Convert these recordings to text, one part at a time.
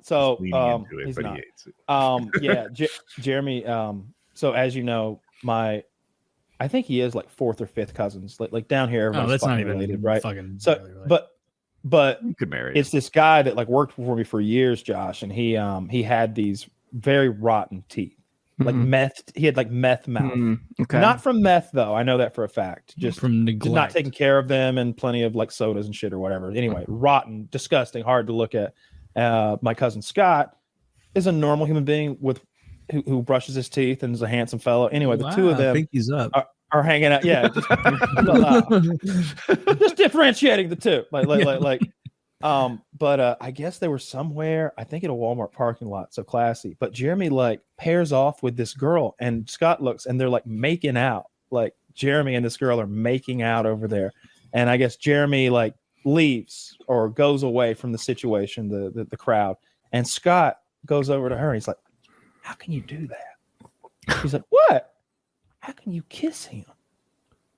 So leaning into it, he's but not. he hates it. Yeah, Jeremy. So as you know, I think he is like fourth or fifth cousins. Like down here, everybody's that's not fucking even related, right? fucking So, really related. but You could marry it's him. this guy that like worked for me for years, Josh, and he had these very rotten teeth, like meth. He had like meth mouth. Okay. Not from meth though. I know that for a fact. Just from neglect. not taking care of them and plenty of like sodas and shit or whatever. Anyway, rotten, disgusting, hard to look at. My cousin Scott is a normal human being who brushes his teeth and is a handsome fellow. Anyway, the two of them pinkies up. are hanging out. Yeah, just differentiating the two. But I guess they were somewhere. I think at a Walmart parking lot. So classy. But Jeremy like pairs off with this girl, and Scott looks, and they're like making out. Like Jeremy and this girl are making out over there, and I guess Jeremy like leaves or goes away from the situation, the crowd, and Scott goes over to her. And he's like, "How can you do that?" He's like, "What? How can you kiss him?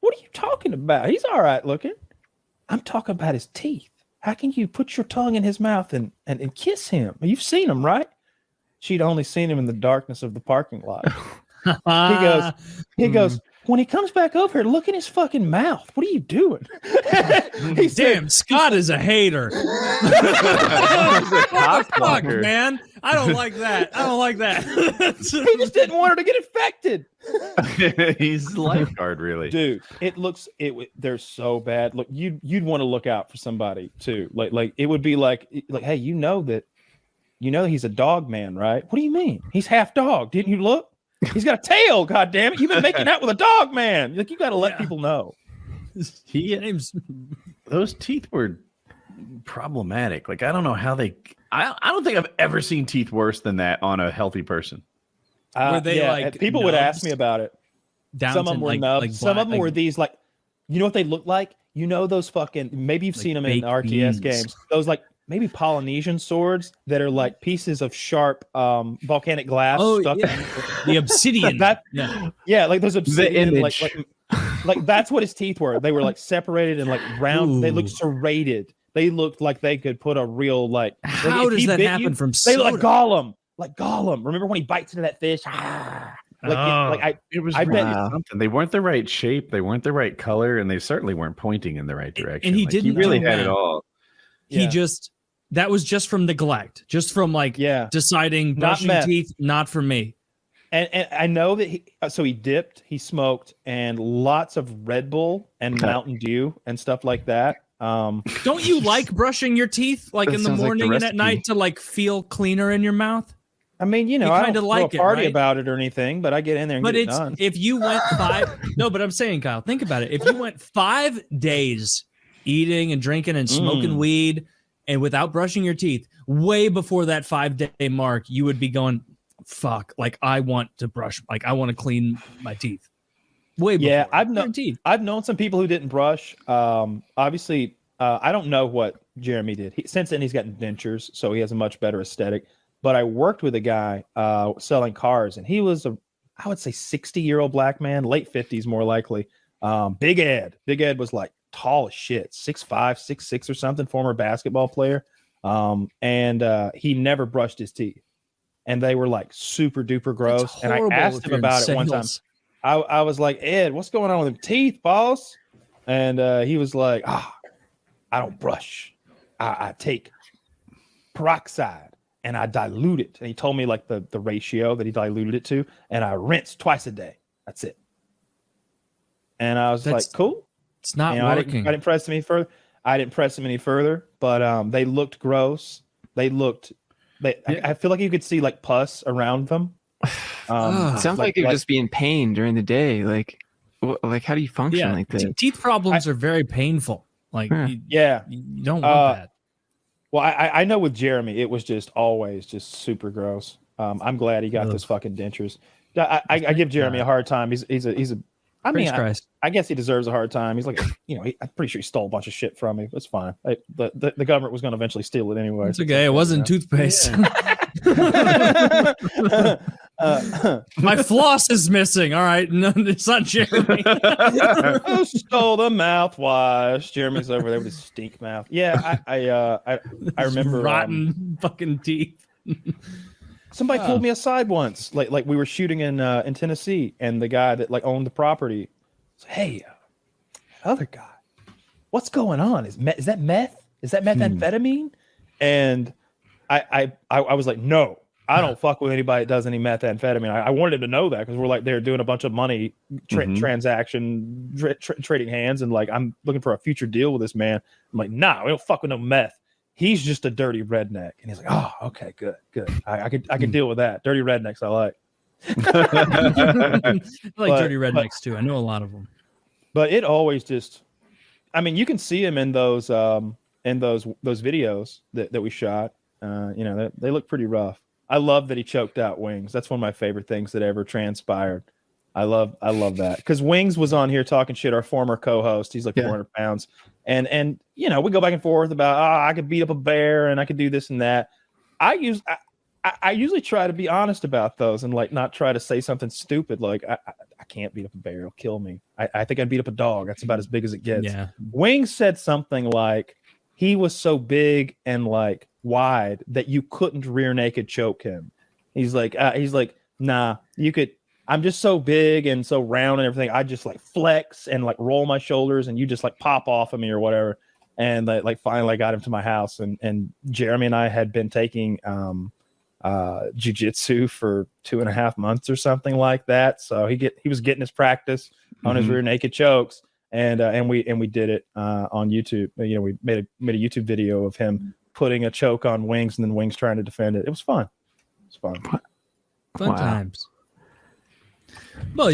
What are you talking about? He's all right looking. I'm talking about his teeth. How can you put your tongue in his mouth and kiss him? You've seen him, right?" She'd only seen him in the darkness of the parking lot. He goes, "When he comes back over here, look in his fucking mouth. What are you doing?" Damn, Scott is a hater. Fuck, man. I don't like that. He just didn't want her to get infected. He's lifeguard, really. Dude, they're so bad. Look, you'd want to look out for somebody too. Like it would be like, hey, you know he's a dog man, right? What do you mean? He's half dog. Didn't you look? He's got a tail. God damn it! You've been making out with a dog man. Like you got to let people know. Those teeth were problematic. Like I don't know how they. I don't think I've ever seen teeth worse than that on a healthy person. Were they like people would ask me about it. Some of them were nubs. Like some of them were these like, you know what they look like? You know those fucking. Maybe you've seen them in RTS games. Those like maybe Polynesian swords that are like pieces of sharp volcanic glass. Stuck the obsidian. Like those obsidian. Like that's what his teeth were. They were like separated and like round. Ooh. They looked serrated. They looked like they could put a real like. How does that happen from soda? They look like Gollum. Like Gollum. Remember when he bites into that fish? It was something. They weren't the right shape. They weren't the right color, and they certainly weren't pointing in the right direction. And he didn't. He really had it all. That was just from neglect, just from deciding brushing teeth, not for me. And I know that he dipped, he smoked, and lots of Red Bull and Mountain Dew and stuff like that. Don't you like brushing your teeth in the morning and at night to feel cleaner in your mouth? I mean, I don't like party about it or anything, but I get in there and get it done. If you went but I'm saying, Kyle, think about it. If you went 5 days eating and drinking and smoking weed and without brushing your teeth, way before that 5-day mark, you would be going, fuck, I want to brush, I want to clean my teeth. Way before. Yeah, I've known some people who didn't brush. Obviously, I don't know what Jeremy did. Since then, he's gotten dentures, so he has a much better aesthetic. But I worked with a guy selling cars, and he was I would say 60-year-old black man, late 50s more likely. Big Ed. Big Ed was tall as shit, 6'5", 6'6" or something, former basketball player. And he never brushed his teeth. And they were super duper gross. And I asked him about it one time. I was like, "Ed, what's going on with them teeth, boss?" And he was like, I don't brush. I take peroxide and I dilute it. And he told me the ratio that he diluted it to, and I rinse twice a day. That's it. And I was like, cool. It's not working. I didn't press him any further. But they looked gross. I feel like you could see pus around them. Sounds like you would just be in pain during the day. How do you function like that? Teeth problems are very painful. You don't want that. Well, I know with Jeremy, it was just always just super gross. I'm glad he got those fucking dentures. I give Jeremy a hard time. He's a. I guess he deserves a hard time. He's I'm pretty sure he stole a bunch of shit from me. That's fine. The government was going to eventually steal it anyway. It's okay. It wasn't toothpaste. My floss is missing. All right. No, it's not Jeremy. Who stole the mouthwash? Jeremy's over there with his stink mouth. Yeah, I remember rotten fucking teeth. Somebody pulled me aside once, like we were shooting in Tennessee, and the guy that like owned the property said, "Hey, other guy, what's going on? Is that meth? Is that methamphetamine?" And I was like, "No, I don't fuck with anybody that does any methamphetamine." I wanted to know that because we're like they're doing a bunch of money transaction trading hands, and like I'm looking for a future deal with this man. I'm like, "Nah, we don't fuck with no meth. He's just a dirty redneck." And he's like, "Oh, okay, good. I could deal with that. Dirty rednecks, I like." I like dirty rednecks too. I know a lot of them. But it always just, I mean, you can see him in those videos that we shot. They look pretty rough. I love that he choked out Wings. That's one of my favorite things that ever transpired. I love that because Wings was on here talking shit. Our former co-host, he's like 400 pounds, and we go back and forth about I could beat up a bear and I could do this and that. I usually try to be honest about those and like not try to say something stupid like I can't beat up a bear, it'll kill me. I think I'd beat up a dog. That's about as big as it gets. Yeah. Wings said something like he was so big and like wide that you couldn't rear naked choke him. He's like, nah, you could. I'm just so big and so round and everything. I just like flex and like roll my shoulders and you just like pop off of me or whatever. And like finally I got him to my house and Jeremy and I had been taking jiu-jitsu for 2.5 months or something like that. So he was getting his practice on his rear naked chokes and we did it on YouTube. We made a YouTube video of him putting a choke on Wings and then Wings trying to defend it. It was fun. Fun times. Well,